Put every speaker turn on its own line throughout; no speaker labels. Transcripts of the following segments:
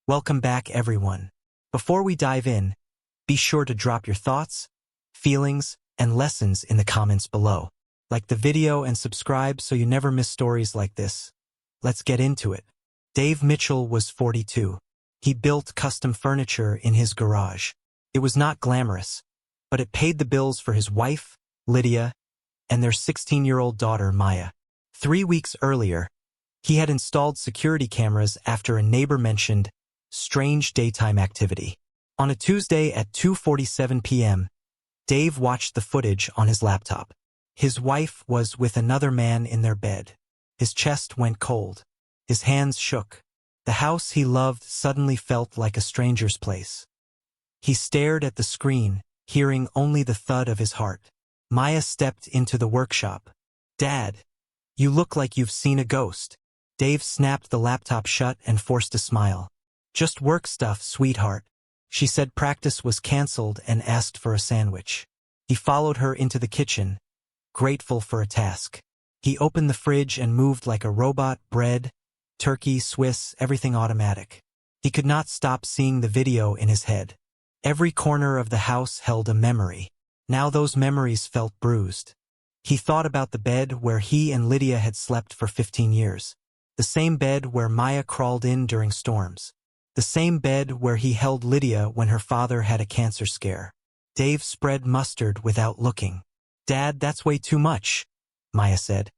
Welcome back, everyone. Before we dive in, be sure to drop your thoughts, feelings, and lessons in the comments below. Like the video and subscribe so you never miss stories like this. Let's get into it. Dave Mitchell was 42. He built custom furniture in his garage. It was not glamorous, but it paid the bills for his wife, Lydia, and their 16-year-old daughter, Maya. 3 weeks earlier, he had installed security cameras after a neighbor mentioned strange daytime activity. On a Tuesday at 2:47 p.m., Dave watched the footage on his laptop. His wife was with another man in their bed. His chest went cold. His hands shook. The house he loved suddenly felt like a stranger's place. He stared at the screen, hearing only the thud of his heart. Maya stepped into the workshop. "Dad, you look like you've seen a ghost." Dave snapped the laptop shut and forced a smile. "Just work stuff, sweetheart." She said practice was canceled and asked for a sandwich. He followed her into the kitchen, grateful for a task. He opened the fridge and moved like a robot. Bread, turkey, Swiss, everything automatic. He could not stop seeing the video in his head. Every corner of the house held a memory. Now those memories felt bruised. He thought about the bed where he and Lydia had slept for 15 years. The same bed where Maya crawled in during storms. The same bed where he held Lydia when her father had a cancer scare. Dave spread mustard without looking. "Dad, that's way too much," Maya said.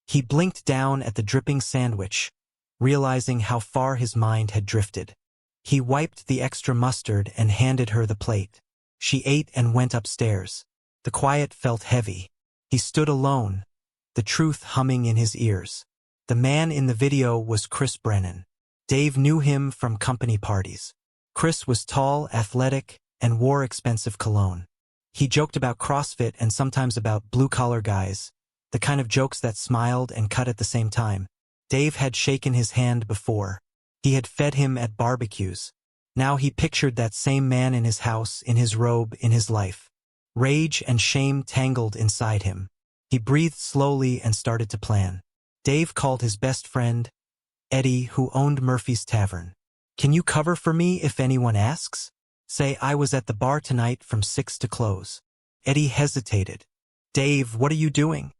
He blinked down at the dripping sandwich, realizing how far his mind had drifted. He wiped the extra mustard and handed her the plate. She ate and went upstairs. The quiet felt heavy. He stood alone, the truth humming in his ears. The man in the video was Chris Brennan. Dave knew him from company parties. Chris was tall, athletic, and wore expensive cologne. He joked about CrossFit and sometimes about blue-collar guys, the kind of jokes that smiled and cut at the same time. Dave had shaken his hand before. He had fed him at barbecues. Now he pictured that same man in his house, in his robe, in his life. Rage and shame tangled inside him. He breathed slowly and started to plan. Dave called his best friend, Eddie, who owned Murphy's Tavern. "Can you cover for me if anyone asks? Say I was at the bar tonight from 6 to close." Eddie hesitated. "Dave, what are you doing?"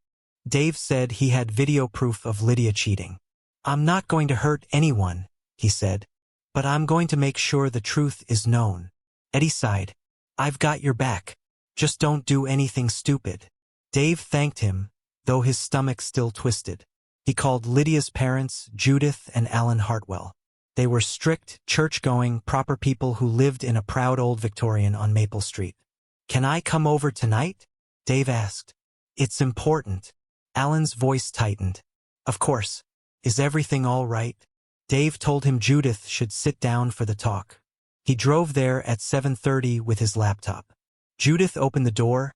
Dave said he had video proof of Lydia cheating. "I'm not going to hurt anyone," he said, "but I'm going to make sure the truth is known." Eddie sighed. "I've got your back. Just don't do anything stupid." Dave thanked him, though his stomach still twisted. He called Lydia's parents, Judith and Alan Hartwell. They were strict, church-going, proper people who lived in a proud old Victorian on Maple Street. "Can I come over tonight?" Dave asked. "It's important." Alan's voice tightened. "Of course. Is everything all right?" Dave told him Judith should sit down for the talk. He drove there at 7:30 with his laptop. Judith opened the door,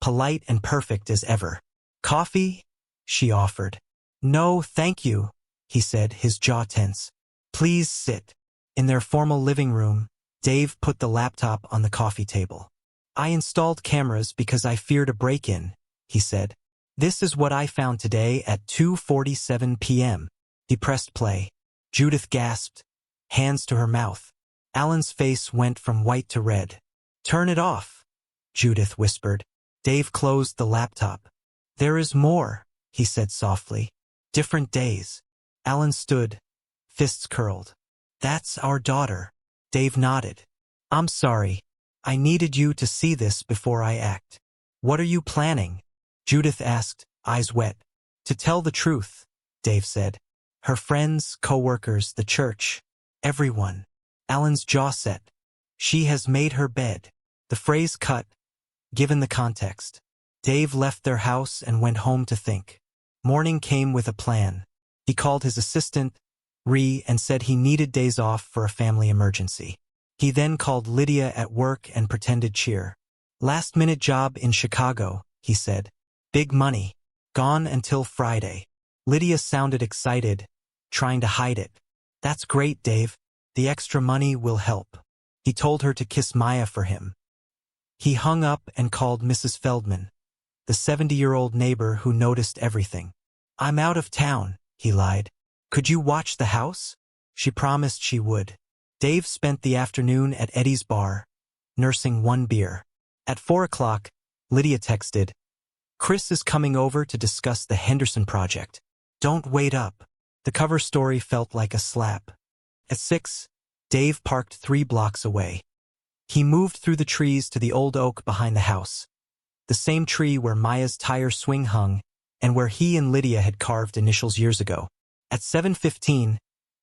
polite and perfect as ever. "Coffee?" she offered. "No, thank you," he said, his jaw tense. "Please sit." In their formal living room, Dave put the laptop on the coffee table. "I installed cameras because I feared a break-in," he said. "This is what I found today at 2:47 p.m. He pressed play. Judith gasped, hands to her mouth. Alan's face went from white to red. "Turn it off," Judith whispered. Dave closed the laptop. "There is more," he said softly. "Different days." Alan stood, fists curled. "That's our daughter." Dave nodded. "I'm sorry. I needed you to see this before I act." "What are you planning?" Judith asked, eyes wet. "To tell the truth," Dave said. "Her friends, co-workers, the church, everyone." Alan's jaw set. "She has made her bed." The phrase cut, given the context. Dave left their house and went home to think. Morning came with a plan. He called his assistant, Ree, and said he needed days off for a family emergency. He then called Lydia at work and pretended cheer. "Last-minute job in Chicago," he said. "Big money. Gone until Friday." Lydia sounded excited, trying to hide it. "That's great, Dave. The extra money will help." He told her to kiss Maya for him. He hung up and called Mrs. Feldman, the 70-year-old neighbor who noticed everything. "I'm out of town," he lied. "Could you watch the house?" She promised she would. Dave spent the afternoon at Eddie's bar, nursing one beer. At 4 o'clock, Lydia texted, "Chris is coming over to discuss the Henderson project. Don't wait up." The cover story felt like a slap. At 6, Dave parked 3 blocks away. He moved through the trees to the old oak behind the house, the same tree where Maya's tire swing hung and where he and Lydia had carved initials years ago. At 7:15,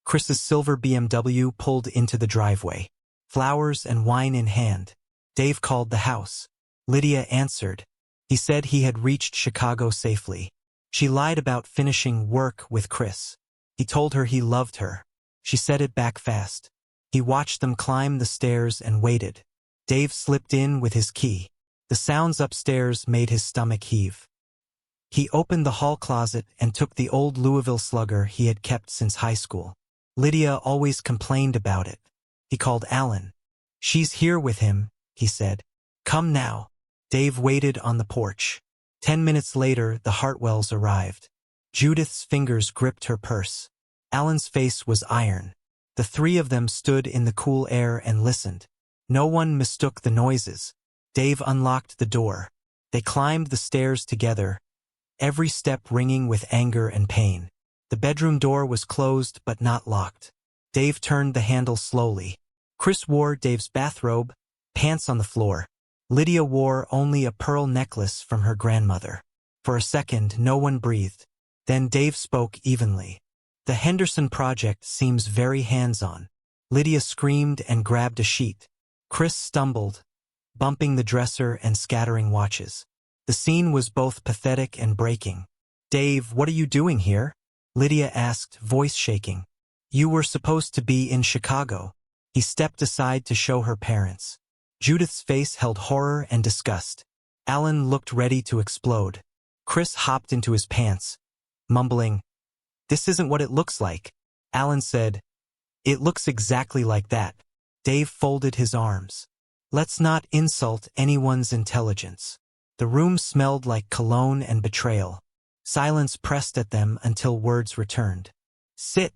Chris's silver BMW pulled into the driveway, flowers and wine in hand. Dave called the house. Lydia answered. He said he had reached Chicago safely. She lied about finishing work with Chris. He told her he loved her. She said it back fast. He watched them climb the stairs and waited. Dave slipped in with his key. The sounds upstairs made his stomach heave. He opened the hall closet and took the old Louisville Slugger he had kept since high school. Lydia always complained about it. He called Alan. "She's here with him," he said. "Come now." Dave waited on the porch. 10 minutes later, the Hartwells arrived. Judith's fingers gripped her purse. Alan's face was iron. The 3 of them stood in the cool air and listened. No one mistook the noises. Dave unlocked the door. They climbed the stairs together, every step ringing with anger and pain. The bedroom door was closed but not locked. Dave turned the handle slowly. Chris wore Dave's bathrobe, pants on the floor. Lydia wore only a pearl necklace from her grandmother. For a second, no one breathed. Then Dave spoke evenly. "The Henderson project seems very hands-on." Lydia screamed and grabbed a sheet. Chris stumbled, bumping the dresser and scattering watches. The scene was both pathetic and breaking. "Dave, what are you doing here?" Lydia asked, voice shaking. "You were supposed to be in Chicago." He stepped aside to show her parents. Judith's face held horror and disgust. Alan looked ready to explode. Chris hopped into his pants, mumbling, "This isn't what it looks like." Alan said, "It looks exactly like that." Dave folded his arms. "Let's not insult anyone's intelligence." The room smelled like cologne and betrayal. Silence pressed at them until words returned. "Sit,"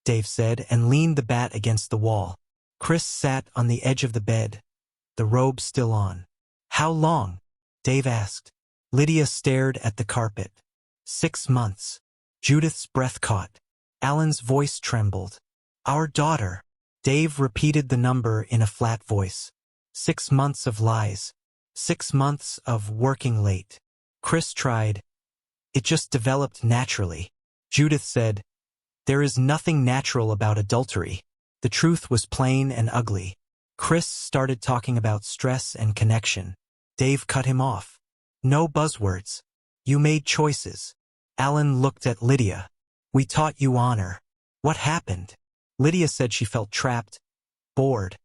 Dave said, and leaned the bat against the wall. Chris sat on the edge of the bed, the robe still on. "How long?" Dave asked. Lydia stared at the carpet. 6 months. Judith's breath caught. Alan's voice trembled. "Our daughter." Dave repeated the number in a flat voice. 6 months of lies. 6 months of working late. Chris tried. "It just developed naturally." Judith said, "There is nothing natural about adultery." The truth was plain and ugly. Chris started talking about stress and connection. Dave cut him off. "No buzzwords. You made choices." Alan looked at Lydia. "We taught you honor." "What happened?" Lydia said she felt trapped, bored,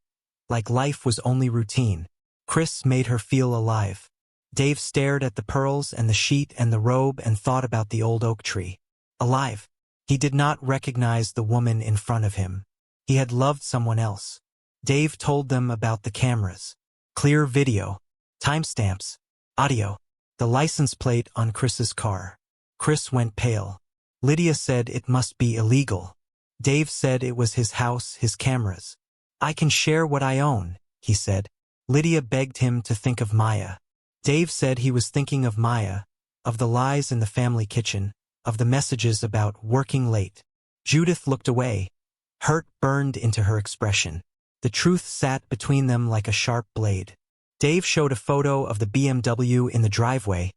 like life was only routine. Chris made her feel alive. Dave stared at the pearls and the sheet and the robe and thought about the old oak tree. Alive. He did not recognize the woman in front of him. He had loved someone else. Dave told them about the cameras. Clear video. Timestamps. Audio. The license plate on Chris's car. Chris went pale. Lydia said it must be illegal. Dave said it was his house, his cameras. "I can share what I own," he said. Lydia begged him to think of Maya. Dave said he was thinking of Maya, of the lies in the family kitchen, of the messages about working late. Judith looked away. Hurt burned into her expression. The truth sat between them like a sharp blade. Dave showed a photo of the BMW in the driveway,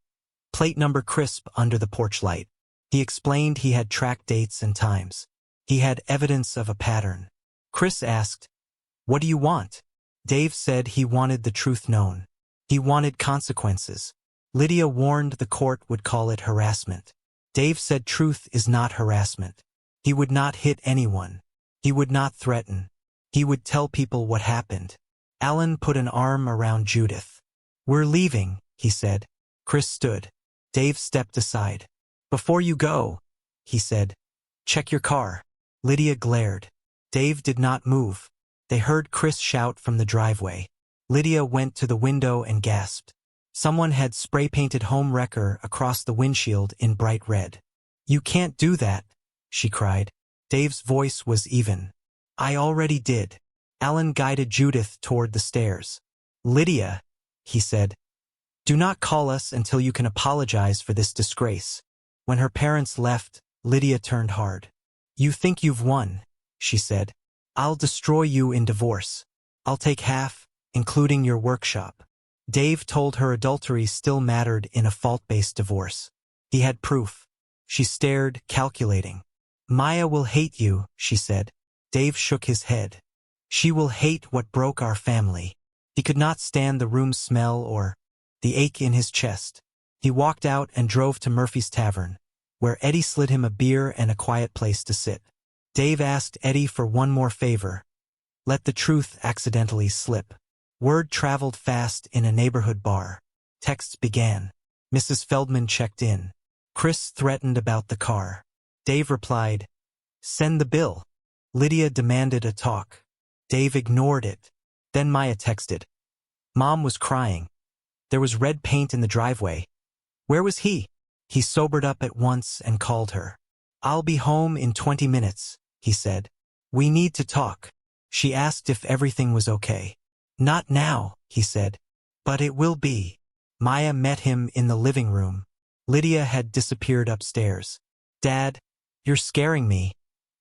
plate number crisp under the porch light. He explained he had tracked dates and times. He had evidence of a pattern. Chris asked, "What do you want?" Dave said he wanted the truth known. He wanted consequences. Lydia warned the court would call it harassment. Dave said truth is not harassment. He would not hit anyone. He would not threaten. He would tell people what happened. Alan put an arm around Judith. "We're leaving," he said. Chris stood. Dave stepped aside. "Before you go," he said, "check your car." Lydia glared. Dave did not move. They heard Chris shout from the driveway. Lydia went to the window and gasped. Someone had spray-painted Home Wrecker across the windshield in bright red. "You can't do that," she cried. Dave's voice was even. "I already did." Alan guided Judith toward the stairs. "Lydia," he said, "do not call us until you can apologize for this disgrace." When her parents left, Lydia turned hard. "You think you've won," she said. "I'll destroy you in divorce. I'll take half, including your workshop." Dave told her adultery still mattered in a fault-based divorce. He had proof. She stared, calculating. "Maya will hate you," she said. Dave shook his head. "She will hate what broke our family." He could not stand the room's smell or the ache in his chest. He walked out and drove to Murphy's Tavern, where Eddie slid him a beer and a quiet place to sit. Dave asked Eddie for one more favor. Let the truth accidentally slip. Word traveled fast in a neighborhood bar. Texts began. Mrs. Feldman checked in. Chris threatened about the car. Dave replied, "Send the bill." Lydia demanded a talk. Dave ignored it. Then Maya texted. Mom was crying. There was red paint in the driveway. Where was he? He sobered up at once and called her. "I'll be home in 20 minutes, he said. "We need to talk." She asked if everything was okay. "Not now," he said. "But it will be." Maya met him in the living room. Lydia had disappeared upstairs. "Dad, you're scaring me,"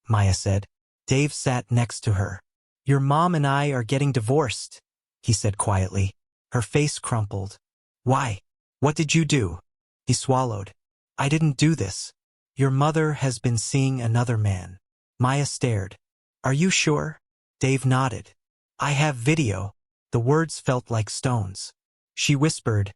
Maya said. Dave sat next to her. "Your mom and I are getting divorced," he said quietly. Her face crumpled. "Why? What did you do?" He swallowed. "I didn't do this. Your mother has been seeing another man." Maya stared. "Are you sure?" Dave nodded. "I have video." The words felt like stones. She whispered.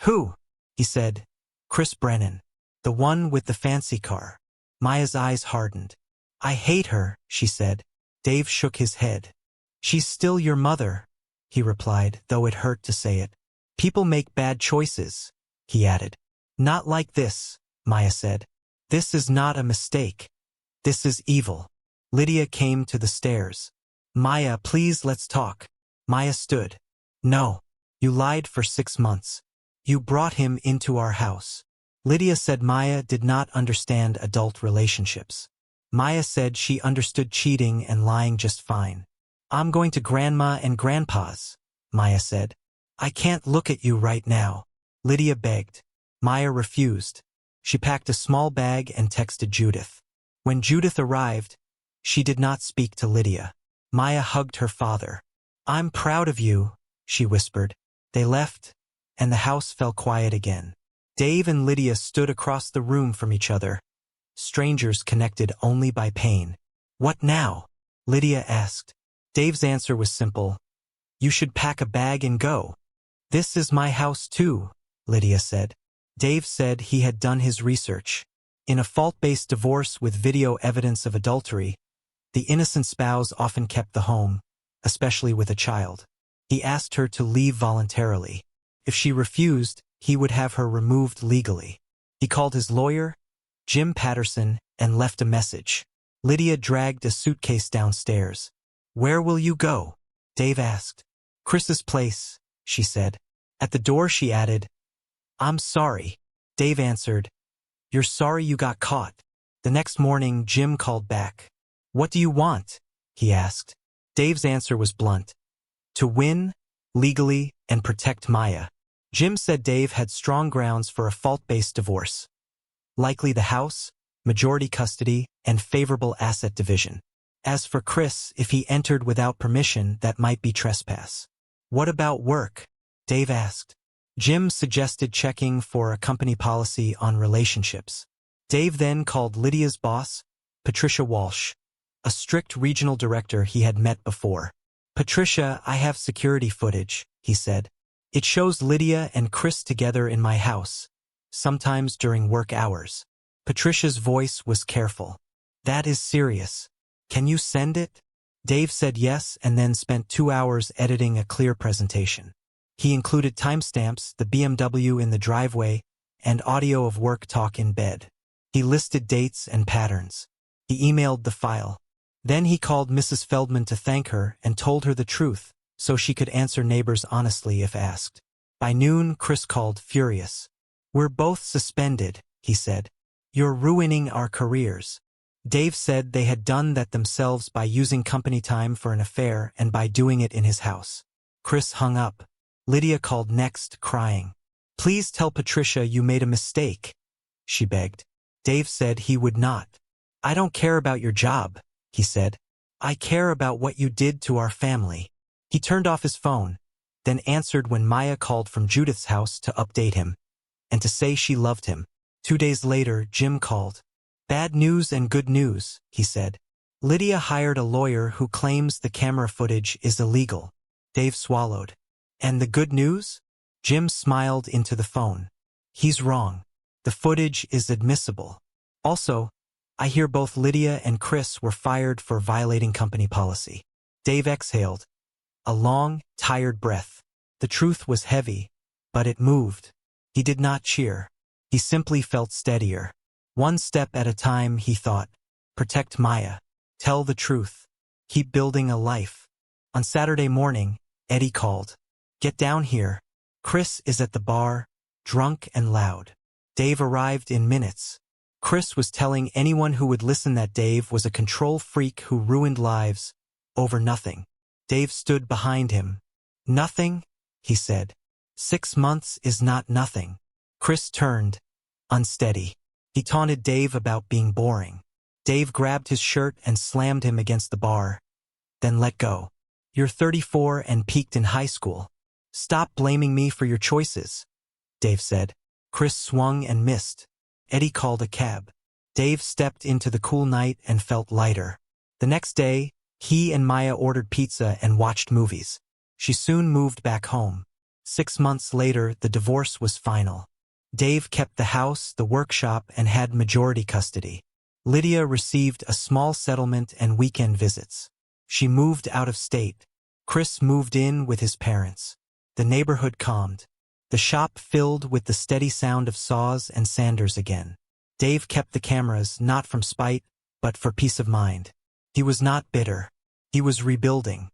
"Who?" He said. "Chris Brennan. The one with the fancy car." Maya's eyes hardened. "I hate her," she said. Dave shook his head. "She's still your mother," he replied, though it hurt to say it. "People make bad choices," he added. "Not like this," Maya said. "This is not a mistake. This is evil." Lydia came to the stairs. "Maya, please let's talk." Maya stood. "No. You lied for 6 months. You brought him into our house." Lydia said Maya did not understand adult relationships. Maya said she understood cheating and lying just fine. "I'm going to Grandma and Grandpa's," Maya said. "I can't look at you right now," Lydia begged. Maya refused. She packed a small bag and texted Judith. When Judith arrived, she did not speak to Lydia. Maya hugged her father. "I'm proud of you," she whispered. They left, and the house fell quiet again. Dave and Lydia stood across the room from each other, strangers connected only by pain. "What now?" Lydia asked. Dave's answer was simple. "You should pack a bag and go." "This is my house too," Lydia said. Dave said he had done his research. In a fault-based divorce with video evidence of adultery, the innocent spouse often kept the home, especially with a child. He asked her to leave voluntarily. If she refused, he would have her removed legally. He called his lawyer, Jim Patterson, and left a message. Lydia dragged a suitcase downstairs. "Where will you go?" Dave asked. "Chris's place," she said. At the door she added, "I'm sorry." Dave answered, "You're sorry you got caught." The next morning, Jim called back. "What do you want?" he asked. Dave's answer was blunt. To win, legally, and protect Maya. Jim said Dave had strong grounds for a fault-based divorce. Likely the house, majority custody, and favorable asset division. As for Chris, if he entered without permission, that might be trespass. "What about work?" Dave asked. Jim suggested checking for a company policy on relationships. Dave then called Lydia's boss, Patricia Walsh, a strict regional director he had met before. "Patricia, I have security footage," he said. "It shows Lydia and Chris together in my house, sometimes during work hours." Patricia's voice was careful. "That is serious. Can you send it?" Dave said yes and then spent 2 hours editing a clear presentation. He included timestamps, the BMW in the driveway, and audio of work talk in bed. He listed dates and patterns. He emailed the file. Then he called Mrs. Feldman to thank her and told her the truth, so she could answer neighbors honestly if asked. By noon, Chris called, furious. "We're both suspended," he said. "You're ruining our careers." Dave said they had done that themselves by using company time for an affair and by doing it in his house. Chris hung up. Lydia called next, crying. "Please tell Patricia you made a mistake," she begged. Dave said he would not. "I don't care about your job," he said. "I care about what you did to our family." He turned off his phone, then answered when Maya called from Judith's house to update him and to say she loved him. 2 days later, Jim called. "Bad news and good news," he said. "Lydia hired a lawyer who claims the camera footage is illegal." Dave swallowed. "And the good news?" Jim smiled into the phone. "He's wrong. The footage is admissible. Also, I hear both Lydia and Chris were fired for violating company policy." Dave exhaled, a long, tired breath. The truth was heavy, but it moved. He did not cheer. He simply felt steadier. One step at a time, he thought. Protect Maya. Tell the truth. Keep building a life. On Saturday morning, Eddie called. "Get down here. Chris is at the bar, drunk and loud." Dave arrived in minutes. Chris was telling anyone who would listen that Dave was a control freak who ruined lives over nothing. Dave stood behind him. "Nothing?" he said. 6 months is not nothing. Chris turned, unsteady. He taunted Dave about being boring. Dave grabbed his shirt and slammed him against the bar, then let go. "You're 34 and peaked in high school. Stop blaming me for your choices," Dave said. Chris swung and missed. Eddie called a cab. Dave stepped into the cool night and felt lighter. The next day, he and Maya ordered pizza and watched movies. She soon moved back home. 6 months later, the divorce was final. Dave kept the house, the workshop, and had majority custody. Lydia received a small settlement and weekend visits. She moved out of state. Chris moved in with his parents. The neighborhood calmed. The shop filled with the steady sound of saws and sanders again. Dave kept the cameras not from spite, but for peace of mind. He was not bitter. He was rebuilding.